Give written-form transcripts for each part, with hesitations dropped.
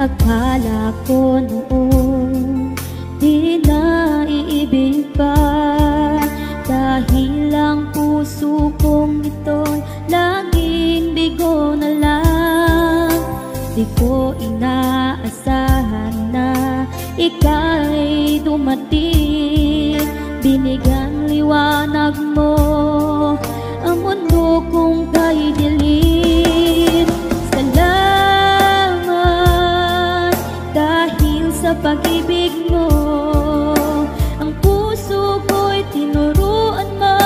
Akala ko noon di na iibig pa, dahil ang puso kong ito laging bigo na lang. Di ko inaasahan na ika'y dumating, binigyan liwanag mo ang mundo kong kay dilim. Salamat dahil sa pag-ibig mo, ang puso ko'y tinuruan mo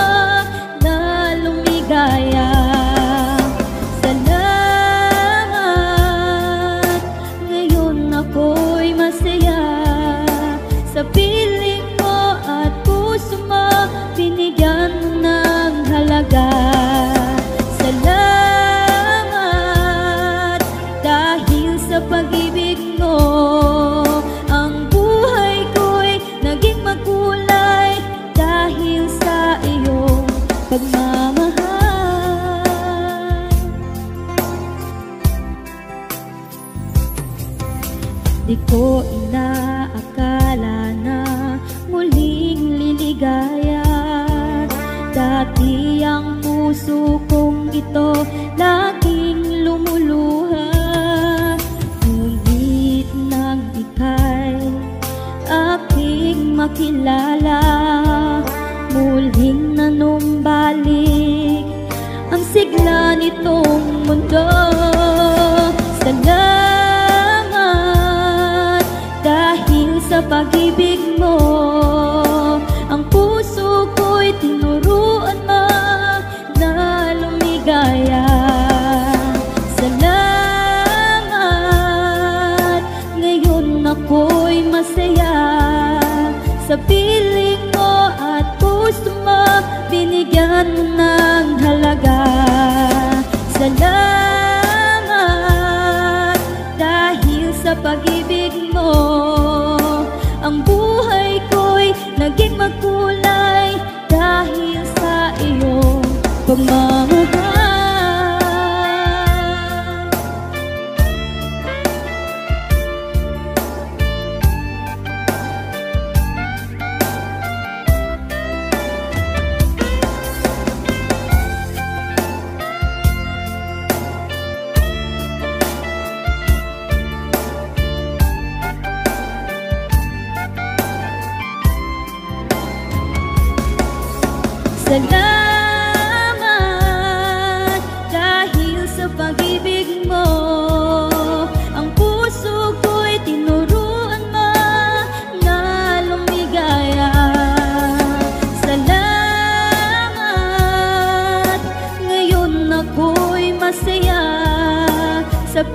na lumigaya. Salamat, ngayon ako'y masaya sa piling mo at puso mo, binigyan mo ng halaga. Salamat dahil sa pag-ibig mo, ang buhay ko'y naging makulay dahil sa iyong pagmamahal. Di ko inaakala na muling liligaya, dati ang puso kong ito laging lumuluha. Ngunit nang ika'y aking makilala, muling nanumbalik ang sigla nitong mundo. Salamat dahil sa pag-ibig mo, ang puso ko'y tinuruan mo na lumigaya. Salamat, ngayon ako'y masaya sa piling mo at puso mo, binigyan mo ng halaga. Salamat dahil sa pag-ibig mo, ang buhay ko'y naging makulay dahil sa iyong pagmamahal. Salamat dahil sa pag-ibig mo, ang puso ko'y tinuruan mo na lumigaya. Salamat, ngayon ako'y masaya sa